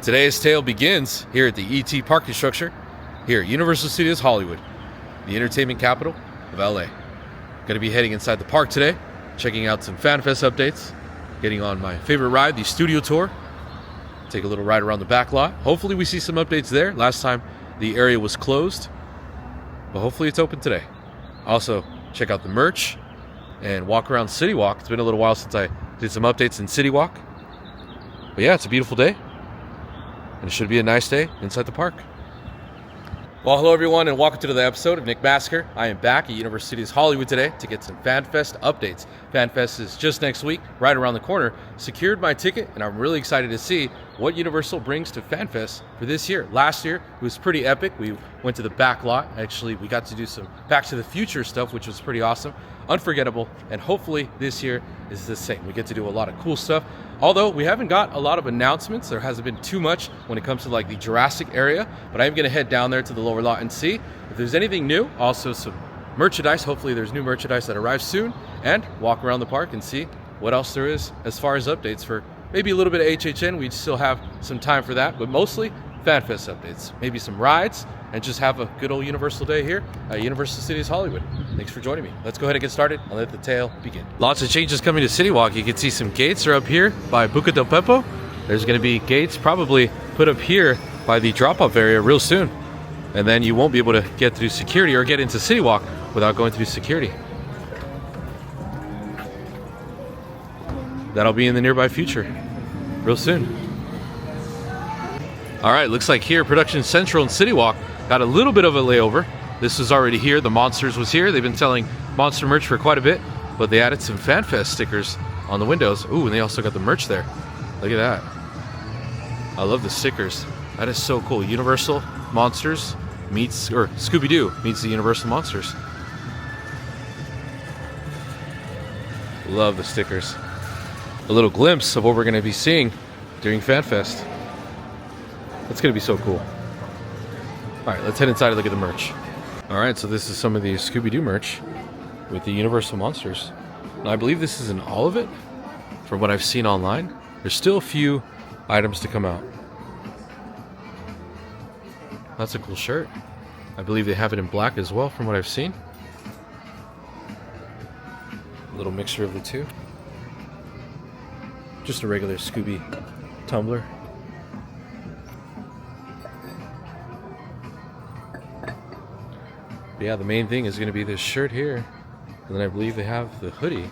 Today's tale begins here at the ET parking structure here at Universal Studios Hollywood, the entertainment capital of LA. Going to be heading inside the park today, checking out some FanFest updates, getting on my favorite ride, the studio tour, take a little ride around the back lot. Hopefully we see some updates there. Last time the area was closed, but hopefully it's open today. Also, check out the merch and walk around CityWalk. It's been a little while since I did some updates in CityWalk. But yeah, it's a beautiful day. And it should be a nice day inside the park. Well, hello everyone, and welcome to the episode of Nick Massacre. I am back at Universal Studios Hollywood today to get some FanFest updates. FanFest is just next week, right around the corner. Secured my ticket, and I'm really excited to see what Universal brings to FanFest for this year. Last year, it was pretty epic. We went to the back lot. Actually, we got to do some Back to the Future stuff, which was pretty awesome. Unforgettable, and hopefully this year is the same. We get to do a lot of cool stuff. Although we haven't got a lot of announcements, there hasn't been too much when it comes to like the Jurassic area, but I am going to head down there to the lower lot and see if there's anything new. Also some merchandise. Hopefully there's new merchandise that arrives soon, and walk around the park and see what else there is as far as updates for maybe a little bit of HHN. We still have some time for that, but mostly FanFest updates, maybe some rides, and just have a good old Universal day here at Universal Studios Hollywood. Thanks for joining me. Let's go ahead and get started and let the tale begin. Lots of changes coming to CityWalk. You can see some gates are up here by Buca del Pepo. There's going to be gates probably put up here by the drop-off area real soon. And then you won't be able to get through security or get into CityWalk without going through security. That'll be in the nearby future real soon. All right, looks like here Production Central and CityWalk got a little bit of a layover. This was already here. The Monsters was here. They've been selling Monster merch for quite a bit, but they added some FanFest stickers on the windows. Ooh, and they also got the merch there. Look at that. I love the stickers. That is so cool. Universal Monsters meets, or Scooby-Doo meets the Universal Monsters. Love the stickers. A little glimpse of what we're going to be seeing during FanFest. It's going to be so cool. All right, let's head inside and look at the merch. All right, so this is some of the Scooby-Doo merch with the Universal Monsters. Now, I believe this is in all of it, from what I've seen online. There's still a few items to come out. That's a cool shirt. I believe they have it in black as well, from what I've seen. A little mixture of the two. Just a regular Scooby tumbler. Yeah, the main thing is going to be this shirt here, and then I believe they have the hoodie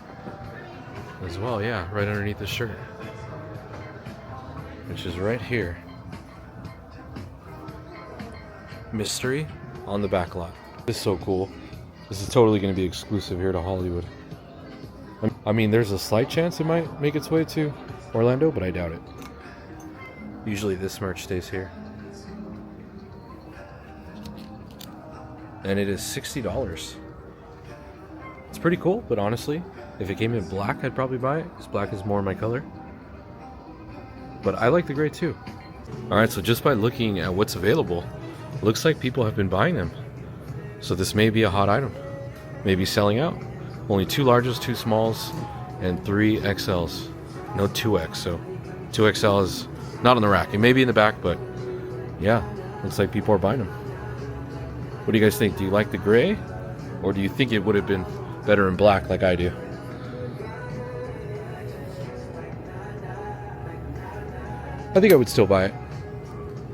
as well. Yeah, right underneath the shirt, which is right here. Mystery on the back lot. This is so cool. This is totally going to be exclusive here to Hollywood. I mean, there's a slight chance it might make its way to Orlando, but I doubt it. Usually this merch stays here. And it is $60. It's pretty cool, but honestly, if it came in black, I'd probably buy it, because black is more my color. But I like the gray too. Alright, so just by looking at what's available, it looks like people have been buying them. So this may be a hot item. Maybe selling out. Only 2 larges, 2 smalls, and 3 XLs. No 2X, so 2XL is not on the rack. It may be in the back, but yeah, looks like people are buying them. What do you guys think? Do you like the gray? Or do you think it would have been better in black like I do? I think I would still buy it.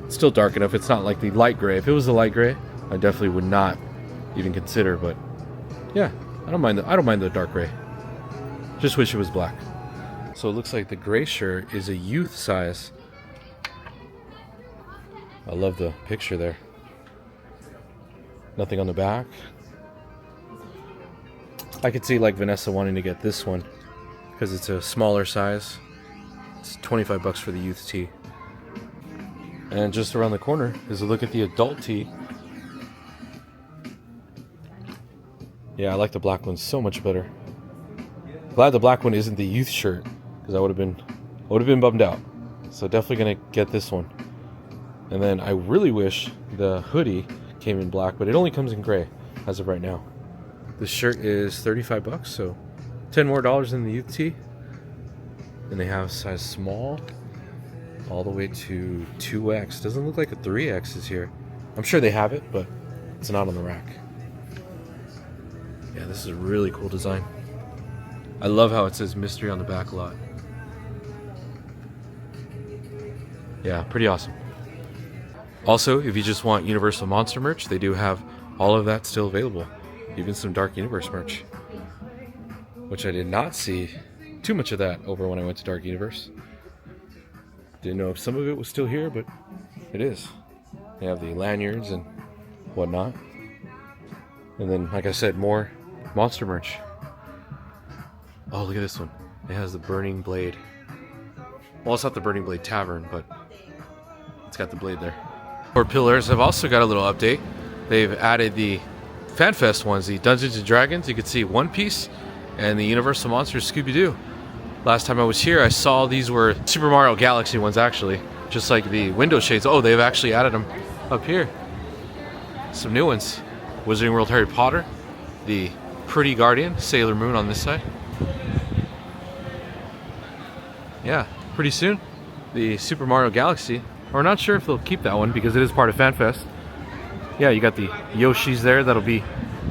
It's still dark enough. It's not like the light gray. If it was the light gray, I definitely would not even consider, but yeah, I don't mind the dark gray. Just wish it was black. So it looks like the gray shirt is a youth size. I love the picture there. Nothing on the back. I could see like Vanessa wanting to get this one because it's a smaller size. It's $25 for the youth tee. And just around the corner is a look at the adult tee. Yeah, I like the black one so much better. Glad the black one isn't the youth shirt, because I would have been bummed out. So definitely gonna get this one. And then I really wish the hoodie came in black, but it only comes in gray as of right now. This shirt is $35, so $10 more than the youth tee. And they have size small, all the way to 2X. Doesn't look like a 3X is here. I'm sure they have it, but it's not on the rack. Yeah, this is a really cool design. I love how it says mystery on the back lot. Yeah, pretty awesome. Also, if you just want Universal Monster merch, they do have all of that still available. Even some Dark Universe merch, which I did not see too much of that over when I went to Dark Universe. Didn't know if some of it was still here, but it is. They have the lanyards and whatnot. And then, like I said, more monster merch. Oh, look at this one. It has the Burning Blade. Well, it's not the Burning Blade Tavern, but it's got the blade there. Our pillars have also got a little update. They've added the FanFest ones, the Dungeons and Dragons. You can see One Piece and the Universal Monsters Scooby-Doo. Last time I was here, I saw these were Super Mario Galaxy ones, actually. Just like the window shades. Oh, they've actually added them up here. Some new ones. Wizarding World Harry Potter. The Pretty Guardian, Sailor Moon on this side. Yeah, pretty soon, the Super Mario Galaxy. We're not sure if they'll keep that one because it is part of FanFest. Yeah, you got the Yoshis there that'll be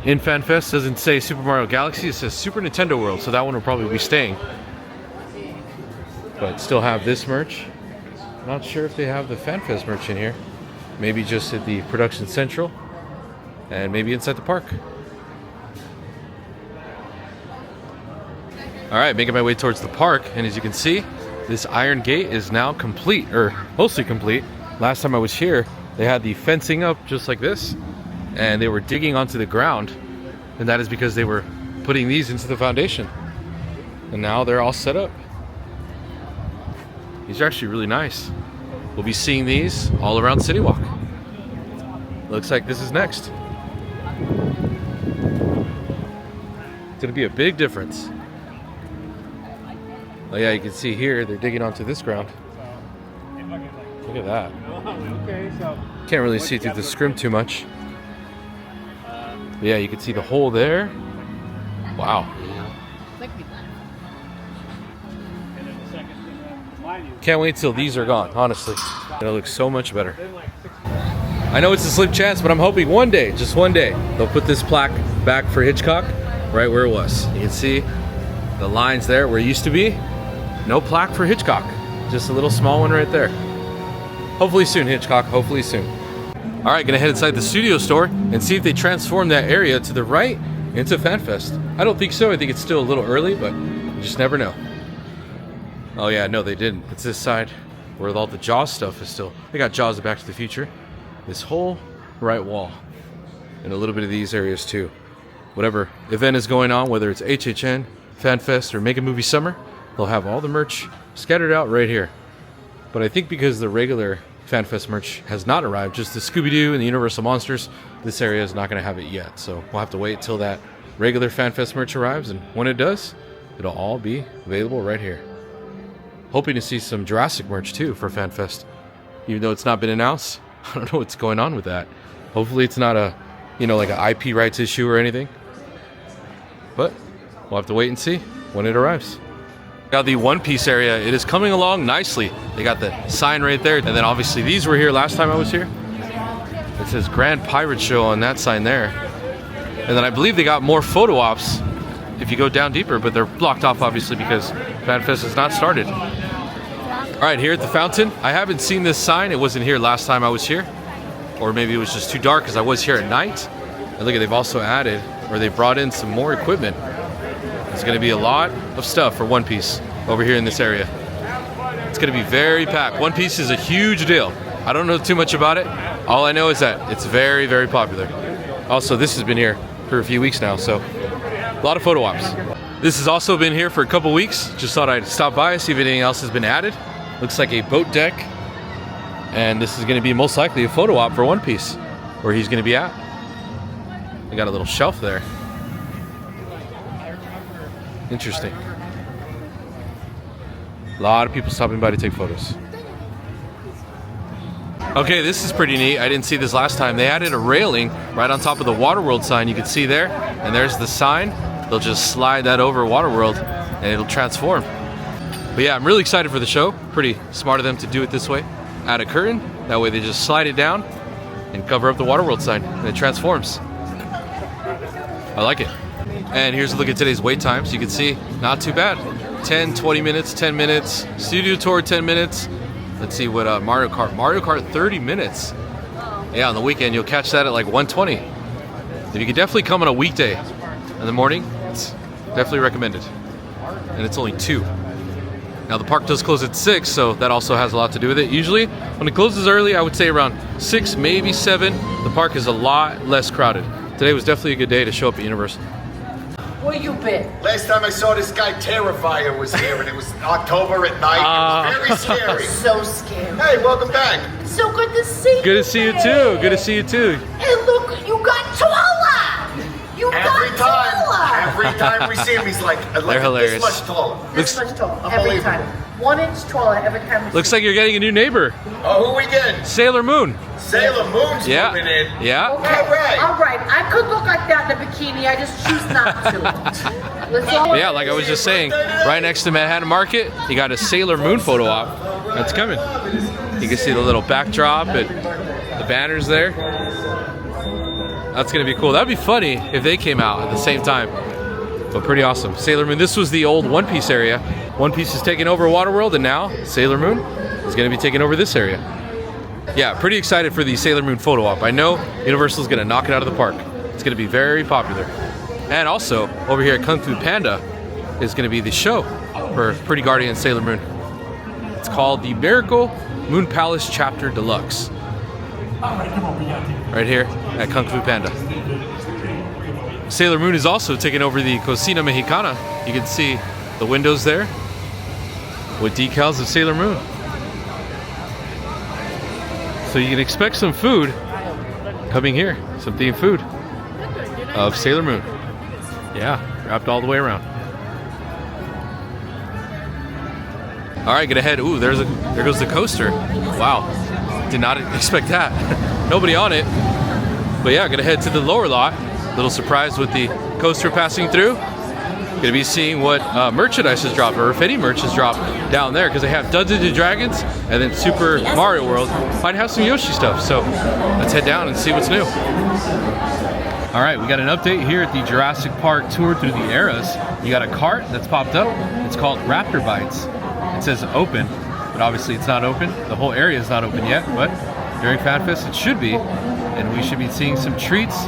in FanFest. Doesn't say Super Mario Galaxy, it says Super Nintendo World, so that one will probably be staying. But still have this merch. Not sure if they have the FanFest merch in here. Maybe just at the Production Central, and maybe inside the park. Alright, making my way towards the park, and as you can see, this iron gate is now complete, or mostly complete. Last time I was here, they had the fencing up just like this, and they were digging onto the ground, and that is because they were putting these into the foundation. And now they're all set up. These are actually really nice. We'll be seeing these all around CityWalk. Looks like this is next. It's gonna be a big difference. Oh yeah, you can see here, they're digging onto this ground. Look at that. Can't really see through the scrim too much. But yeah, you can see the hole there. Wow. Can't wait till these are gone, honestly. It'll look so much better. I know it's a slim chance, but I'm hoping one day, just one day, they'll put this plaque back for Hitchcock right where it was. You can see the lines there where it used to be. No plaque for Hitchcock. Just a little small one right there. Hopefully soon, Hitchcock. Hopefully soon. All right, gonna head inside the studio store and see if they transform that area to the right into FanFest. I don't think so. I think it's still a little early, but you just never know. Oh yeah, no, they didn't. It's this side where all the Jaws stuff is still. They got Jaws of Back to the Future. This whole right wall. And a little bit of these areas too. Whatever event is going on, whether it's HHN, FanFest, or Mega Movie Summer, they'll have all the merch scattered out right here. But I think because the regular FanFest merch has not arrived, just the Scooby-Doo and the Universal Monsters, this area is not going to have it yet. So we'll have to wait till that regular FanFest merch arrives, and when it does, it'll all be available right here. Hoping to see some Jurassic merch too for FanFest. Even though it's not been announced, I don't know what's going on with that. Hopefully it's not a, like an IP rights issue or anything. But we'll have to wait and see when it arrives. Now the One Piece area, it is coming along nicely. They got the sign right there, and then obviously these were here last time I was here. It says Grand Pirate Show on that sign there. And then I believe they got more photo ops if you go down deeper, but they're blocked off obviously because FanFest has not started. All right, here at the fountain, I haven't seen this sign. It wasn't here last time I was here, or maybe it was just too dark because I was here at night. And look at, they've also added, or they brought in some more equipment. There's going to be a lot of stuff for One Piece over here in this area. It's going to be very packed. One Piece is a huge deal. I don't know too much about it. All I know is that it's very, very popular. Also, this has been here for a few weeks now, so a lot of photo ops. This has also been here for a couple weeks. Just thought I'd stop by, see if anything else has been added. Looks like a boat deck. And this is going to be most likely a photo op for One Piece, where he's going to be at. They got a little shelf there. Interesting. A lot of people stopping by to take photos. Okay, this is pretty neat. I didn't see this last time. They added a railing right on top of the Waterworld sign. You can see there, and there's the sign. They'll just slide that over Waterworld, and it'll transform. But yeah, I'm really excited for the show. Pretty smart of them to do it this way. Add a curtain, that way they just slide it down and cover up the Waterworld sign, and it transforms. I like it. And here's a look at today's wait times. You can see, not too bad. 10, 20 minutes, 10 minutes. Studio Tour, 10 minutes. Let's see what Mario Kart. Mario Kart, 30 minutes. Yeah, on the weekend, you'll catch that at like 120. If you could definitely come on a weekday in the morning, it's definitely recommended. And it's only 2. Now the park does close at 6, so that also has a lot to do with it. Usually, when it closes early, I would say around 6, maybe 7, the park is a lot less crowded. Today was definitely a good day to show up at Universal. Where you been? Last time I saw this guy Terrifier was here, and it was October at night. It was very scary. So scary. Hey, welcome back. So good to see you. Good to see you too. Good to see you too. And look, you got taller. You Every time we see him, he's like they're hilarious. This much taller. This much taller. Every time. 1 inch taller every time we see Looks like you're getting a new neighbor. Oh, who we getting? Sailor Moon. Sailor Moon's moving in. Yeah. Okay. All right. I could look like that in a bikini. I just choose not to. Yeah, like I was just saying, right next to Manhattan Market, you got a Sailor Moon photo op. That's coming. You can see the little backdrop and the banners there. That's gonna be cool. That'd be funny if they came out at the same time. But pretty awesome. Sailor Moon, this was the old One Piece area. One Piece is taking over Waterworld, and now Sailor Moon is gonna be taking over this area. Yeah, pretty excited for the Sailor Moon photo op. I know Universal's gonna knock it out of the park. It's gonna be very popular. And also, over here at Kung Fu Panda is gonna be the show for Pretty Guardian Sailor Moon. It's called the Miracle Moon Palace Chapter Deluxe. Right here at Kung Fu Panda. Sailor Moon is also taking over the Cocina Mexicana. You can see the windows there with decals of Sailor Moon. So you can expect some food coming here, some themed food of Sailor Moon. Yeah, wrapped all the way around. All right, get ahead. Ooh, there goes the coaster. Wow, did not expect that. Nobody on it. But yeah, gonna head to the lower lot. Little surprise with the coaster passing through. Gonna be seeing what merchandise is dropped, or if any merch is dropped down there, because they have Dungeons and Dragons and then Super Mario World. Might have some Yoshi stuff, so let's head down and see what's new. All right, we got an update here at the Jurassic Park tour through the eras. You got a cart that's popped up. It's called Raptor Bites. It says open, but obviously it's not open. The whole area is not open yet, but during FanFest it should be, and we should be seeing some treats.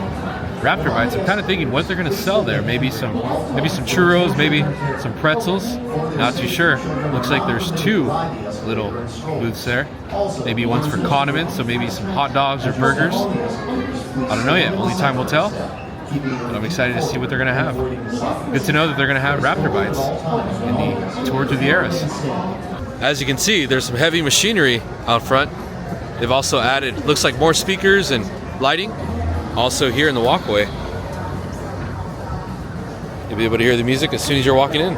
Raptor Bites. I'm kind of thinking what they're going to sell there. Maybe some churros, maybe some pretzels. Not too sure. Looks like there's 2 little booths there. Maybe one's for condiments, so maybe some hot dogs or burgers. I don't know yet. Only time will tell. But I'm excited to see what they're going to have. Good to know that they're going to have Raptor Bites in the tour through the eras. As you can see, there's some heavy machinery out front. They've also added, looks like more speakers and lighting. Also here in the walkway. You'll be able to hear the music as soon as you're walking in.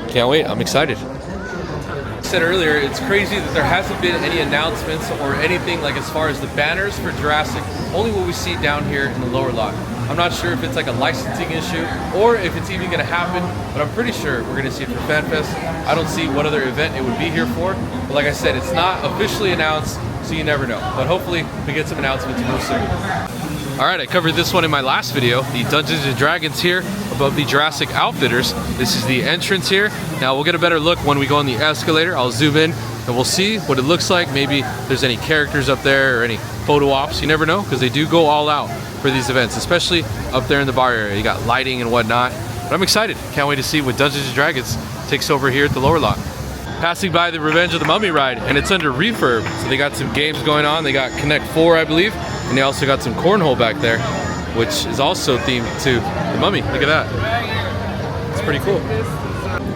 Can't wait, I'm excited. I said earlier, it's crazy that there hasn't been any announcements or anything like as far as the banners for Jurassic, only what we see down here in the lower lot. I'm not sure if it's like a licensing issue or if it's even gonna happen, but I'm pretty sure we're gonna see it for FanFest. I don't see what other event it would be here for, but like I said, it's not officially announced, so you never know. But hopefully we get some announcements real soon. All right, I covered this one in my last video, the Dungeons and Dragons here above the Jurassic Outfitters. This is the entrance here. Now we'll get a better look when we go on the escalator. I'll zoom in and we'll see what it looks like. Maybe there's any characters up there or any photo ops. You never know, because they do go all out for these events, especially up there in the bar area. You got lighting and whatnot. But I'm excited. Can't wait to see what Dungeons and Dragons takes over here at the lower lot. Passing by the Revenge of the Mummy ride, and it's under refurb. So they got some games going on. They got Connect 4, I believe, and they also got some cornhole back there, which is also themed to the Mummy. Look at that. It's pretty cool.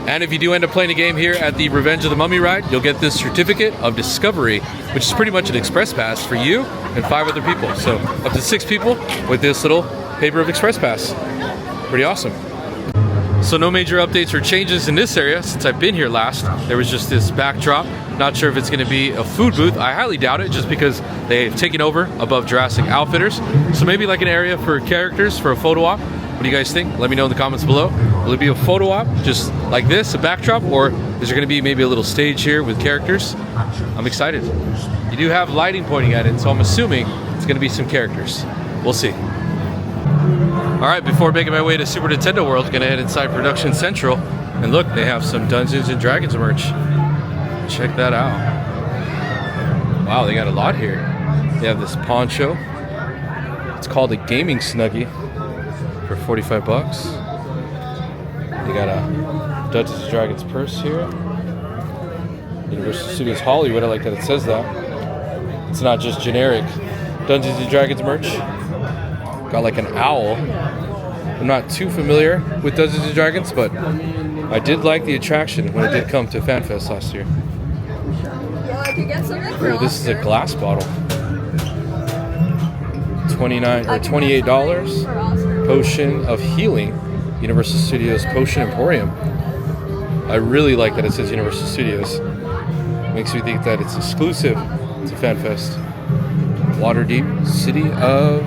And if you do end up playing a game here at the Revenge of the Mummy ride, you'll get this certificate of discovery, which is pretty much an express pass for you and 5 other people. So up to 6 people with this little paper of express pass. Pretty awesome. So no major updates or changes in this area since I've been here last. There was just this backdrop. Not sure if it's going to be a food booth. I highly doubt it, just because they've taken over above Jurassic Outfitters. So maybe like an area for characters for a photo op. What do you guys think? Let me know in the comments below. Will it be a photo op, just like this, a backdrop, or is there gonna be maybe a little stage here with characters? I'm excited. You do have lighting pointing at it, so I'm assuming it's gonna be some characters. We'll see. All right, before making my way to Super Nintendo World, gonna head inside Production Central, and look, they have some Dungeons and Dragons merch. Check that out. Wow, they got a lot here. They have this poncho. It's called a gaming snuggie for 45 bucks. They got a Dungeons and Dragons purse here. Universal Studios Hollywood, I like that it says that. It's not just generic Dungeons and Dragons merch. Got like an owl. I'm not too familiar with Dungeons and Dragons, but I did like the attraction when it did come to FanFest last year. Ooh, this is a glass bottle. $28. Potion of Healing, Universal Studios Potion Emporium. I really like that it says Universal Studios. Makes me think that it's exclusive to FanFest. Waterdeep, City of...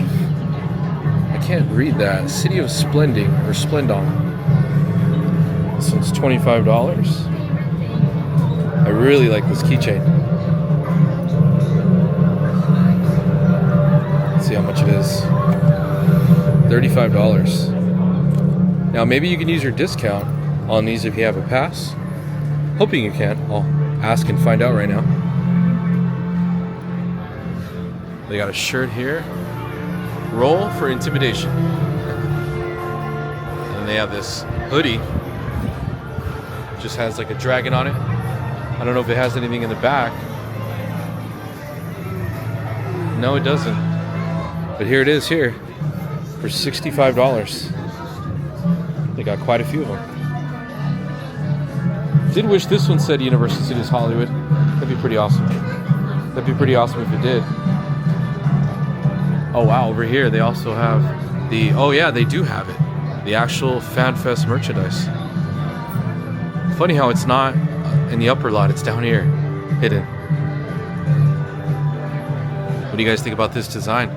I can't read that. City of Splending, or Splendon. This one's $25. I really like this keychain. Let's see how much it is. $35. Now maybe you can use your discount on these if you have a pass. Hoping you can. I'll ask and find out right now. They got a shirt here. Roll for intimidation. And they have this hoodie. Just has like a dragon on it. I don't know if it has anything in the back. No, it doesn't. But here it is here for $65. They got quite a few of them. Did wish this one said Universal Studios Hollywood. That'd be pretty awesome. That'd be pretty awesome if it did. Oh wow, over here they also have the, oh yeah, they do have it. The actual FanFest merchandise. Funny how it's not in the upper lot, it's down here, hidden. What do you guys think about this design?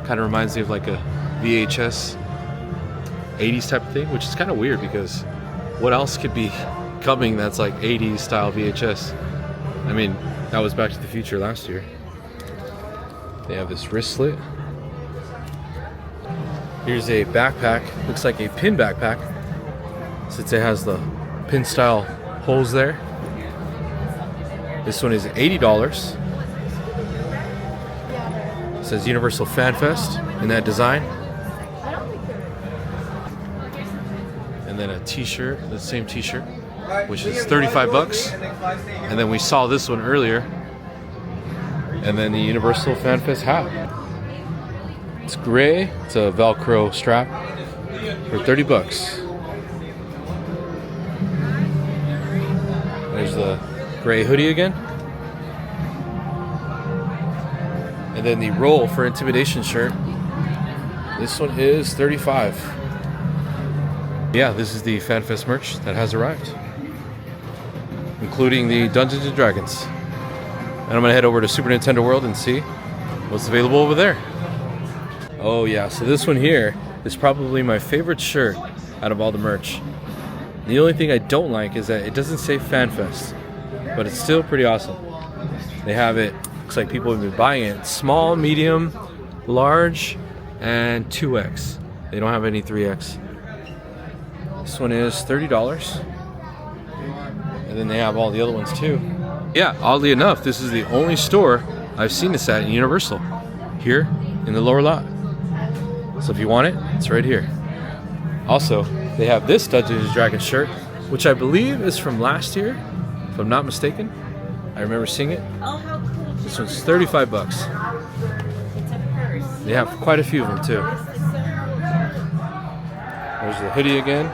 Kind of reminds me of like a VHS 80s type of thing, which is kind of weird because what else could be coming that's like 80s style VHS? I mean, that was Back to the Future last year. They have this wristlet. Here's a backpack, looks like a pin backpack since it has the pin style holes there. This one is $80. It says Universal FanFest in that design. And then a t-shirt, the same t-shirt, which is 35 bucks. And then we saw this one earlier. And then the Universal FanFest hat. It's gray, it's a Velcro strap for 30 bucks. There's the gray hoodie again. And then the roll for intimidation shirt. This one is 35. Yeah, this is the FanFest merch that has arrived, including the Dungeons and Dragons. And I'm gonna head over to Super Nintendo World and see what's available over there. Oh yeah, so this one here is probably my favorite shirt out of all the merch. The only thing I don't like is that it doesn't say FanFest, but it's still pretty awesome. They have it, looks like people have been buying it, small, medium, large, and 2X. They don't have any 3X. This one is $30. And then they have all the other ones too. Yeah, oddly enough, this is the only store I've seen this at in Universal, here in the lower lot. So if you want it, it's right here. Also, they have this Dungeons and Dragons shirt, which I believe is from last year, if I'm not mistaken. I remember seeing it. Oh, how cool. This one's 35 bucks. It's a purse. They have quite a few of them too. There's the hoodie again.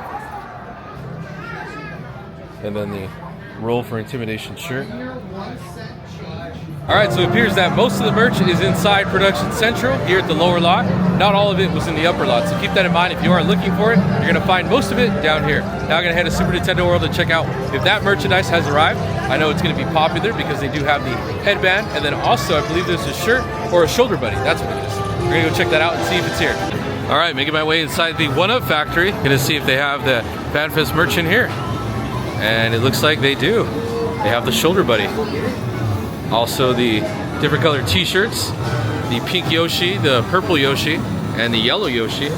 And then the roll for intimidation shirt. Alright, so it appears that most of the merch is inside Production Central here at the lower lot. Not all of it was in the upper lot, so keep that in mind. If you are looking for it, you're going to find most of it down here. Now I'm going to head to Super Nintendo World and check out if that merchandise has arrived. I know it's going to be popular because they do have the headband, and then also I believe there's a shirt or a shoulder buddy. That's what it is. We're going to go check that out and see if it's here. All right, making my way inside the 1UP factory. Gonna see if they have the FanFest merch in here. And it looks like they do. They have the shoulder buddy. Also the different colored t-shirts. The pink Yoshi, the purple Yoshi, and the yellow Yoshi.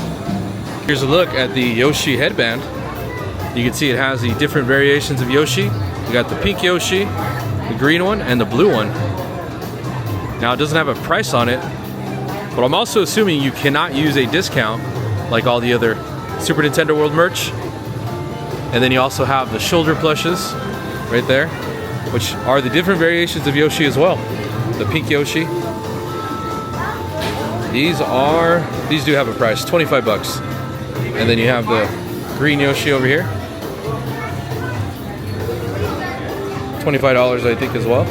Here's a look at the Yoshi headband. You can see it has the different variations of Yoshi. You got the pink Yoshi, the green one, and the blue one. Now it doesn't have a price on it, but I'm also assuming you cannot use a discount like all the other Super Nintendo World merch. And then you also have the shoulder plushes right there, which are the different variations of Yoshi as well. The pink Yoshi. These do have a price, 25 bucks. And then you have the green Yoshi over here. $25 I think as well.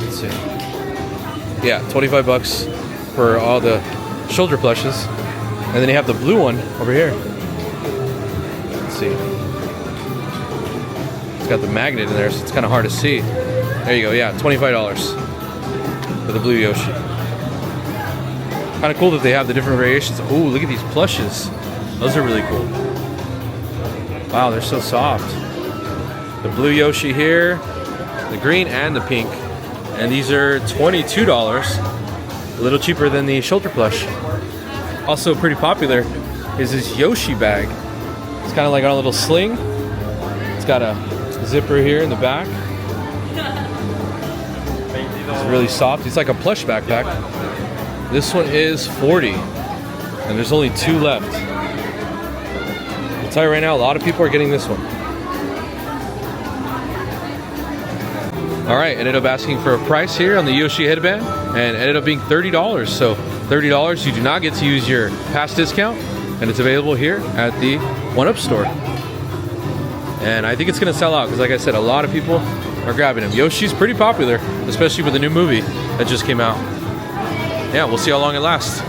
Let's see. Yeah, 25 bucks for all the shoulder plushes. And then you have the blue one over here. Let's see. It's got the magnet in there, so it's kind of hard to see. There you go, yeah, $25 for the blue Yoshi. Kind of cool that they have the different variations. Ooh, look at these plushes. Those are really cool. Wow, they're so soft. The blue Yoshi here, the green and the pink. And these are $22, a little cheaper than the shoulder plush. Also pretty popular is this Yoshi bag. It's kind of like on a little sling. It's got a zipper here in the back. It's really soft. It's like a plush backpack. This one is $40, and there's only 2 left. I'll tell you right now, a lot of people are getting this one. All right, ended up asking for a price here on the Yoshi headband, and ended up being $30. So $30, you do not get to use your past discount, and it's available here at the 1UP store. And I think it's gonna sell out, because like I said, a lot of people are grabbing them. Yoshi's pretty popular, especially with the new movie that just came out. Yeah, we'll see how long it lasts.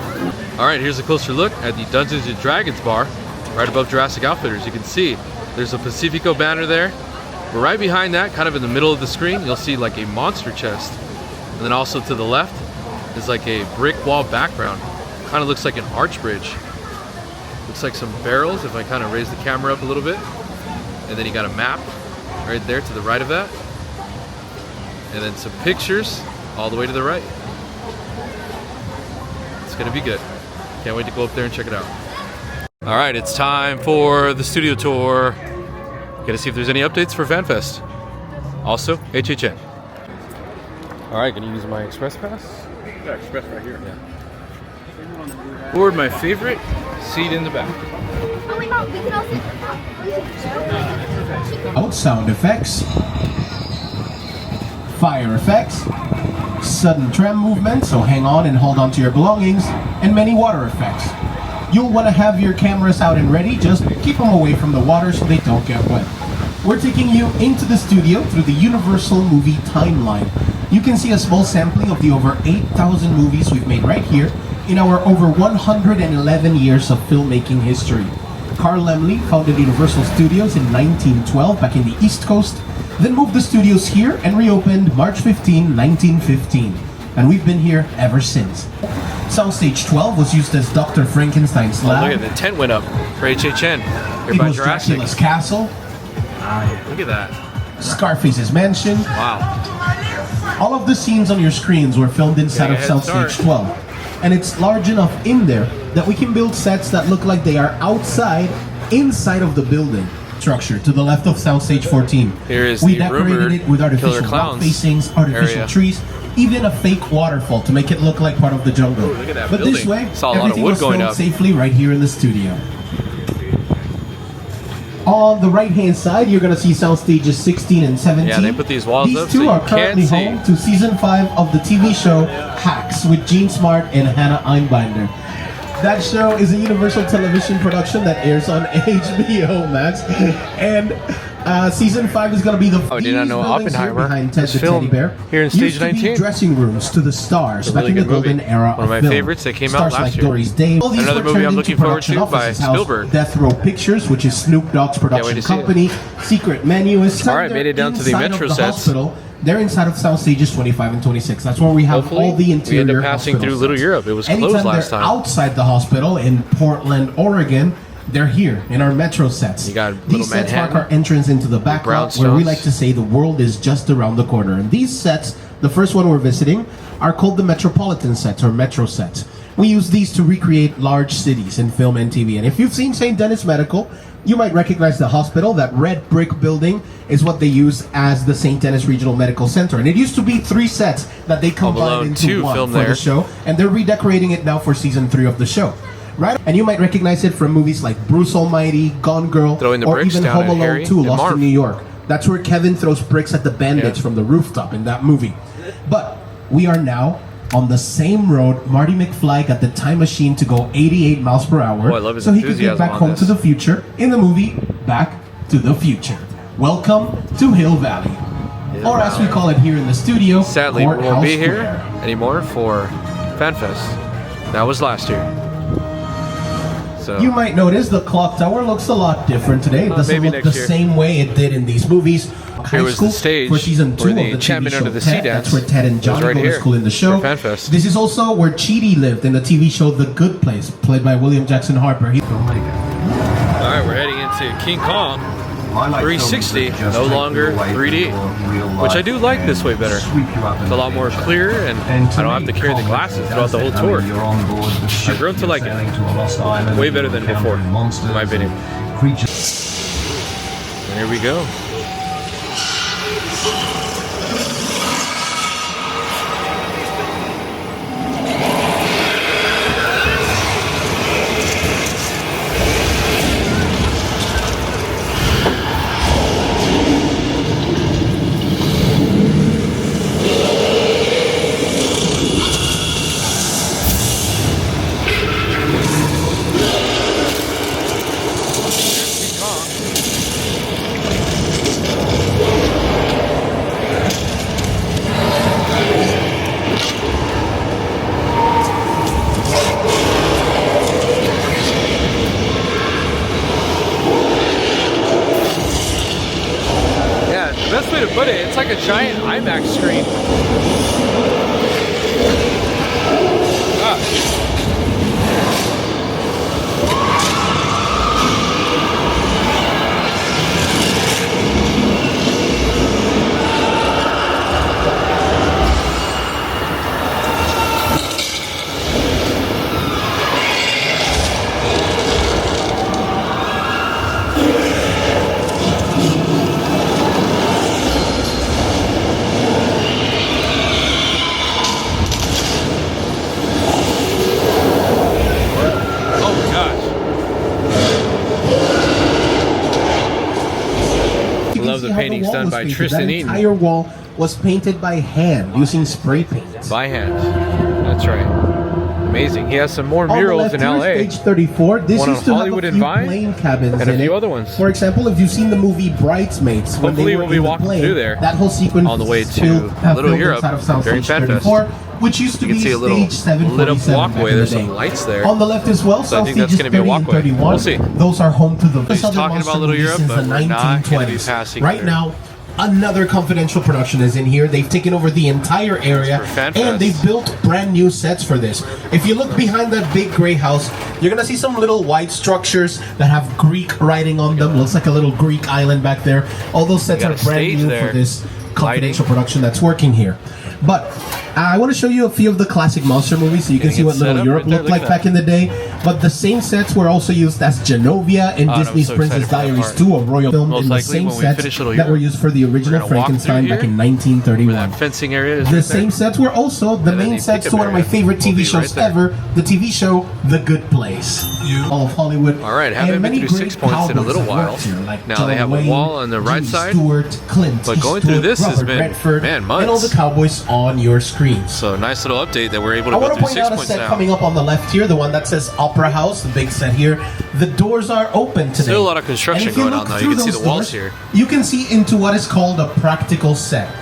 All right, here's a closer look at the Dungeons & Dragons bar, right above Jurassic Outfitters. You can see there's a Pacifico banner there. But right behind that, kind of in the middle of the screen, you'll see like a monster chest. And then also to the left is like a brick wall background. Kind of looks like an arch bridge. Looks like some barrels if I kind of raise the camera up a little bit. And then you got a map right there to the right of that. And then some pictures all the way to the right. It's gonna be good. Can't wait to go up there and check it out. All right, it's time for the studio tour. Gonna see if there's any updates for FanFest. Also, HHN. All right, gonna use my express pass. Yeah, express right here. Yeah. Board my favorite seat in the back. Sound effects, fire effects, sudden tram movement, so hang on and hold on to your belongings, and many water effects. You'll want to have your cameras out and ready, just keep them away from the water so they don't get wet. We're taking you into the studio through the Universal movie timeline. You can see a small sampling of the over 8,000 movies we've made right here in our over 111 years of filmmaking history. Carl Laemmle founded Universal Studios in 1912 back in the East Coast, then moved the studios here and reopened March 15, 1915. And we've been here ever since. Soundstage 12 was used as Dr. Frankenstein's lab. Oh, look at the tent went up for HHN. Here It by was Jurassic. Dracula's castle, Look at that. Scarface's mansion. Wow. All of the scenes on your screens were filmed inside of head Soundstage start. 12. And it's large enough in there that we can build sets that look like they are outside, inside of the building structure to the left of Soundstage 14. Here is we the decorated rumored it with artificial Killer rock Clowns facings, artificial area. trees, even a fake waterfall to make it look like part of the jungle. Ooh, look at that But this building. way, Saw a lot of everything wood was going filmed up. safely right here in the studio. On the right-hand side, you're going to see sound stages 16 and 17. Yeah, they put these walls up so two you are can't currently see. home to season 5 of the TV show Hacks with Gene Smart and Hannah Einbinder. That show is a Universal Television production that airs on HBO Max, and season 5 is going to be the Oh, did not know buildings here Oppenheimer behind Ted was the Teddy filmed Bear here in stage used to be 19. dressing rooms to the stars It's a back really in the good movie. golden era One of my film. favorites that came out Stars last like year. Doris Day. All these Another were movie I'm turned looking into forward to production by offices housed Spielberg. Death Row Pictures, which is Snoop Dogg's wait production to see it. company. Secret Menu is All right, made it down to the inside of Metro the sets. hospital they're inside of South Stages 25 and 26. That's where we have Hopefully, all the interior we end up passing hospital through Little sets. Europe. It was Anytime closed last they're time. outside the hospital in Portland, Oregon, they're here in our metro sets. You got Little These sets mark Manhattan, our entrance into the back lot, where we brownstones. like to say the world is just around the corner. And these sets, the first one we're visiting, are called the Metropolitan sets or Metro sets. We use these to recreate large cities in film and TV. And if you've seen St. Dennis Medical, you might recognize the hospital. That red brick building is what they use as the St. Dennis Regional Medical Center. And it used to be 3 sets that they combined Alone into 2 one filmed for there. the show. And they're redecorating it now for season 3 of the show. Right? And you might recognize it from movies like Bruce Almighty, Gone Girl, Throwing the or bricks even down Home at Alone Harry 2, and Lost Marv. in New York. That's where Kevin throws bricks at the bandits Yeah. from the rooftop in that movie. But we are now on the same road Marty McFly got the time machine to go 88 miles per hour, Oh, I love his so he could get enthusiasm back on home this. to the future in the movie Back to the Future. Welcome to Hill Valley, or as we call it here in the studio, Sadly, we won't Courthouse be here Square. anymore for FanFest. That was last year. So You might notice the clock tower looks a lot different today. It doesn't maybe look next the year. same way it did in these movies. Here was the stage for season 2 where of the the TV enchantment show under the sea Ted. dance That's where Ted and was Johnny right go to here school in the show. for FanFest. This is also where Chidi lived in the TV show The Good Place, played by William Jackson Harper. all right, we're heading into King Kong 360, no longer 3D, which I do like this way better. It's a lot more clear, and I don't have to carry the glasses throughout the whole tour. I've grown to like it. Way better than before, in my opinion. And here we go. Yeah, the best way to put it, it's like a giant IMAX screen. Oh my gosh. You can Love see the how paintings wall done was by painted. Tristan That Eaton. entire wall was painted by hand using spray paint. By hand. That's right. Amazing. He has some more On the murals left in here, LA. Stage 34. This One on used to Hollywood have a and few Vine, plane cabins and a in few it. other ones. For example, if you've seen the movie Bridesmaids, when Hopefully they were we'll be in the walking plane, through there that whole sequence on the way to filmed Little Europe inside of South during Stage FanFest. 34, which used to You can be see a little Stage 747 lit up back walkway. in the There's some day. lights there. On the left as well, So I South think that's Stages gonna be a 30 and walkway. 31. We'll see. Those are home to the He's other talking monster about Little movies Europe, since but the we're not gonna be 1920s. passing Right through. now, another confidential production is in here. They've taken over the entire area, For FanFest. and they've built brand new sets for this. If you look behind that big gray house, you're gonna see some little white structures that have Greek writing on them. Looks like a little Greek island back there. All those sets got are a brand stage new there. for this confidential production that's working here. But I want to show you a few of the classic monster movies so you can Getting see it what set Little up Europe right there. looked Look like at back in the day. But the same sets were also used as Genovia in Oh, I'm Disney's so Princess excited for that Diaries part. 2, a royal film, Most in the likely same when we sets finish Little that were Europe, used for the original we're gonna walk Frankenstein through back in here, 1931. Where that fencing area is. The right same there. sets were also the And then main the sets to pickup one of my area favorite will TV be shows right there. ever, the TV show The Good Place. All of Hollywood. All right, haven't and been many through great 6 points in a cowboys little that while. worked here, like Now they John have a Wayne, wall on the right Jimmy side, Stewart, Clint but going through Eastwood, this has Robert been, Redford, man, and all months. the cowboys on your screens. So nice little update that we're able I to go want to through point 6 out a points set now. coming up on the left here, the one that says Opera House, the big set here. The doors are open today. Still a lot of construction And if you going look on, though. You through can see those the walls doors, here. You can see into what is called a practical set.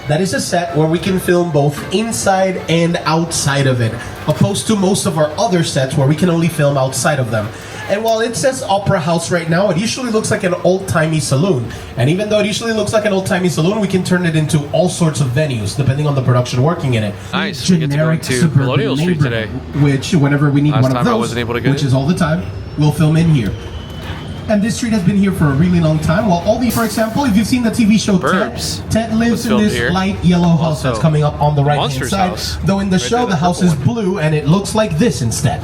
That is a set where we can film both inside and outside of it, opposed to most of our other sets where we can only film outside of them. And while it says Opera House right now, it usually looks like an old-timey saloon. And even though it usually looks like an old-timey saloon, we can turn it into all sorts of venues, depending on the production working in it. Nice. We get to go to Colonial Street today. Which, whenever we need Last one of time I those, wasn't able to get which it. is all the time, we'll film in here. And this street has been here for a really long time. While all these, for example, if you've seen the TV show Burbs Ted lives in filmed this here. light yellow house Also, that's coming up on the right hand Monsters side. house. Though in the Right show, there, the the house purple is one. blue and it looks like this instead.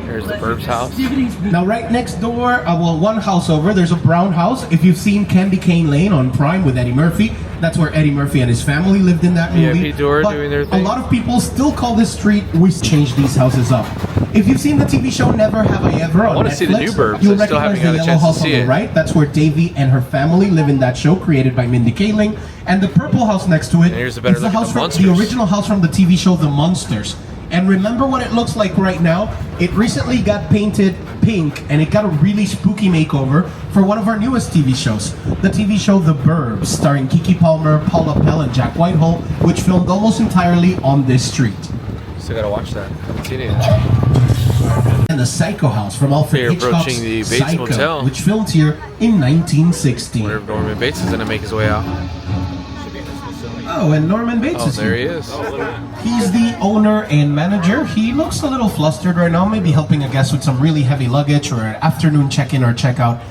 Here's the Burbs house. Now, right next door, well, one house over, there's a brown house. If you've seen Candy Cane Lane on Prime with Eddie Murphy, that's where Eddie Murphy and his family lived in that movie. VIP door But doing their thing. a lot of people still call this street, we changed these houses up. If you've seen the TV show Never Have I Ever on wanna Netflix, see the new Burbs. you'll I still haven't recognize got the a yellow chance to house on see the it. right. That's where Davy and her family live in that show created by Mindy Kaling. And the purple house next to it And here's a better is the look at house the from Monsters. the original house from the TV show The Monsters. And remember what it looks like right now? It recently got painted pink and it got a really spooky makeover for one of our newest TV shows. The TV show The Burbs, starring Keke Palmer, Paula Pell, and Jack Whitehall, which filmed almost entirely on this street. Still gotta watch that. Haven't seen it. And the Psycho House from Alfred We're Hitchcock's approaching the Bates Psycho, Motel. which filmed here in 1960. Wonder if Norman Bates is gonna make his way out. Oh, and Norman Bates Oh, is there here. he is. He's the owner and manager. He looks a little flustered right now, maybe helping a guest with some really heavy luggage or an afternoon check-in or check-out.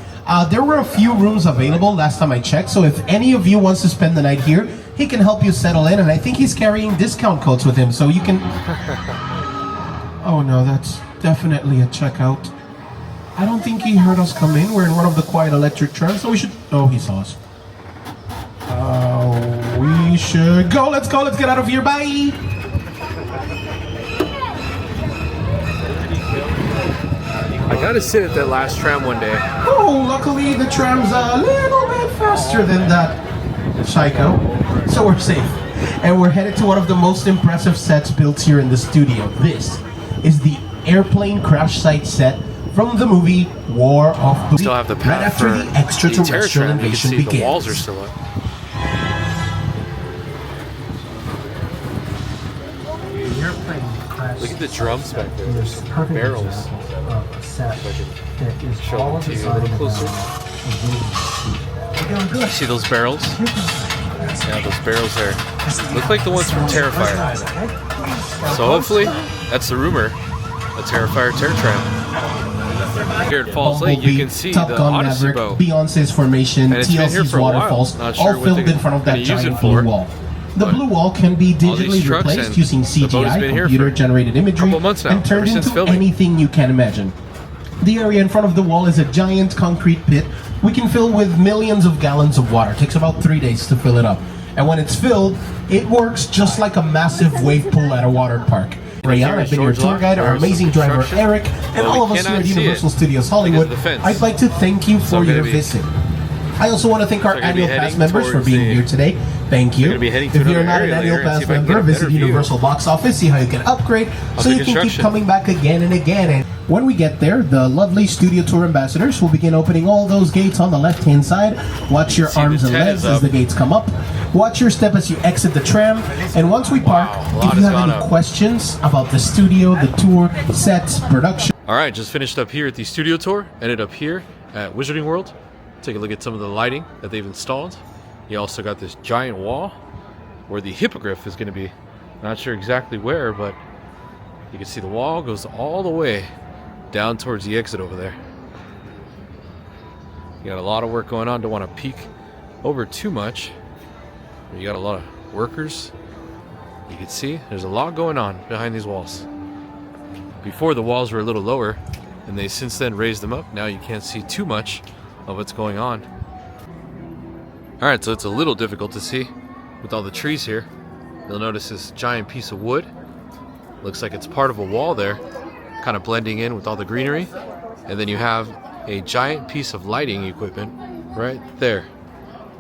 There were a few rooms available last time I checked, so if any of you wants to spend the night here, he can help you settle in, and I think he's carrying discount codes with him, so you can... Oh no, that's definitely a checkout. I don't think he heard us come in. We're in one of the quiet electric trams, so we should... Oh, he saw us. We should go. Let's go. Let's get out of here. Bye. I gotta sit at that last tram one day. Oh, luckily the tram's a little bit faster than that Psycho, so we're safe. And we're headed to one of the most impressive sets built here in the studio. This is the airplane crash site set from the movie War of the... Still have the path right after for the extraterrestrial terror tram. You can invasion see begins. the walls are still up. Look at the drums back there. There's some barrels. Show them to you a little closer. See those barrels? Yeah, those barrels there. Look like the ones from Terrifier. So hopefully, that's the rumor. A Terrifier terror tram. Here at Falls Lake, you can see Top the Gun Odyssey Maverick, boat. Beyonce's Formation, And it's been here TLC's for a while. Waterfalls, Not sure all what filmed they're in front of that gonna use it giant for, blue wall. The but blue wall can be all these digitally trucks replaced and using the boat has CGI, been here for computer-generated imagery, couple months now, and turned ever since into filming. anything you can imagine. The area in front of the wall is a giant concrete pit we can fill with millions of gallons of water. It takes about 3 days to fill it up. And when it's filled, it works just like a massive wave pool at a water park. Rayan, I've been your tour guide, our amazing driver Eric, and all of us here at Universal Studios Hollywood. I'd like to thank you for your visit. I also want to thank our annual pass members for being here today. Thank you. If you're not an annual pass member, visit Universal Box Office, see how you can upgrade, so you can keep coming back again and again. And when we get there, the lovely Studio Tour ambassadors will begin opening all those gates on the left-hand side. Watch your arms and legs as the gates come up. Watch your step as you exit the tram. And once we park, if you have any questions about the studio, the tour, sets, production. All right, just finished up here at the studio tour. Ended up here at Wizarding World. Take a look at some of the lighting that they've installed. You also got this giant wall where the hippogriff is going to be. Not sure exactly where, but you can see the wall goes all the way down towards the exit over there. You got a lot of work going on. Don't want to peek over too much. You got a lot of workers. You can see there's a lot going on behind these walls. Before, the walls were a little lower, and they since then raised them up. Now you can't see too much of what's going on. Alright, so it's a little difficult to see with all the trees here. You'll notice this giant piece of wood. Looks like it's part of a wall there, kind of blending in with all the greenery. And then you have a giant piece of lighting equipment right there,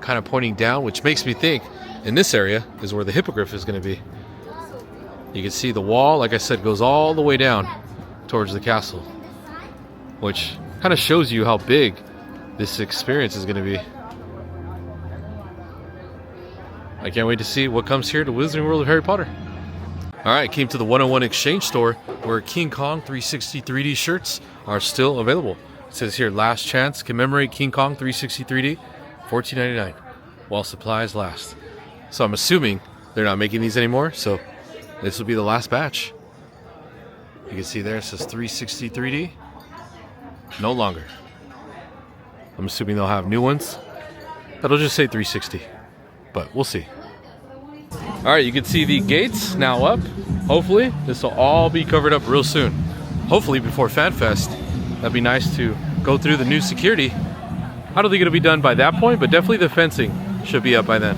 kind of pointing down, which makes me think in this area is where the hippogriff is going to be. You can see the wall, like I said, goes all the way down towards the castle, which kind of shows you how big this experience is going to be. I can't wait to see what comes here to Wizarding World of Harry Potter. All right, came to the 101 Exchange store where King Kong 360 3D shirts are still available. It says here, last chance, commemorate King Kong 360 3D, $14.99, while supplies last. So I'm assuming they're not making these anymore, so this will be the last batch. You can see there it says 360 3D, no longer. I'm assuming they'll have new ones that'll just say 360, but we'll see. All right, you can see the gates now up. Hopefully, this will all be covered up real soon. Hopefully before FanFest. That'd be nice to go through the new security. I don't think it'll be done by that point, but definitely the fencing should be up by then.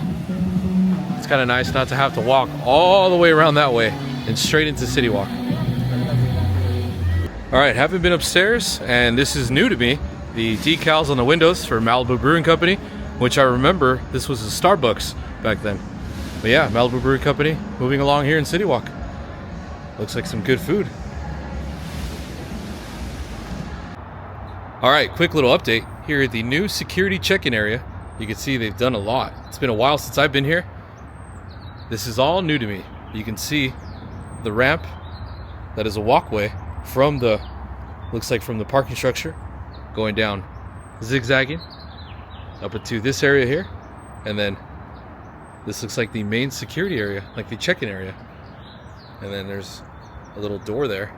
It's kind of nice not to have to walk all the way around that way and straight into CityWalk. All right, haven't been upstairs, and this is new to me. The decals on the windows for Malibu Brewing Company, which I remember this was a Starbucks back then. But yeah, Malibu Brewing Company moving along here in CityWalk. Looks like some good food. All right, quick little update here at the new security check-in area. You can see they've done a lot. It's been a while since I've been here. This is all new to me. You can see the ramp that is a walkway from the, looks like from the parking structure, going down, zigzagging up into this area here, and then this looks like the main security area, like the check-in area. And then there's a little door there.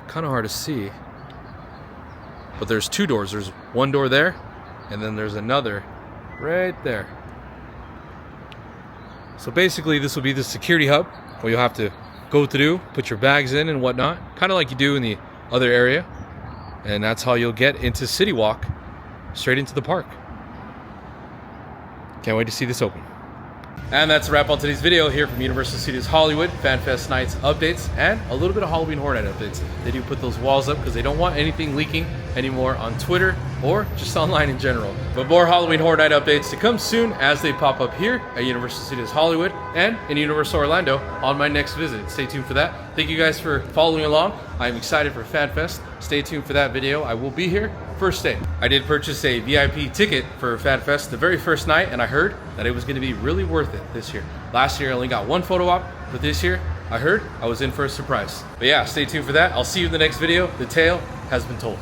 Kind of hard to see. But there's two doors. There's one door there, and then there's another right there. So basically this will be the security hub where you'll have to go through, put your bags in and whatnot, kind of like you do in the other area. And that's how you'll get into CityWalk, straight into the park. Can't wait to see this open. And that's a wrap on today's video here from Universal Studios Hollywood, FanFest Nights updates, and a little bit of Halloween Horror Night updates. They do put those walls up because they don't want anything leaking anymore on Twitter or just online in general. But more Halloween Horror Night updates to come soon as they pop up here at Universal Studios Hollywood and in Universal Orlando on my next visit. Stay tuned for that. Thank you guys for following along. I'm excited for FanFest. Stay tuned for that video. I will be here first day. I did purchase a VIP ticket for FanFest the very first night, and I heard that it was going to be really worth it this year. Last year I only got one photo op, but this year I heard I was in for a surprise. But yeah, stay tuned for that. I'll see you in the next video. The tale has been told.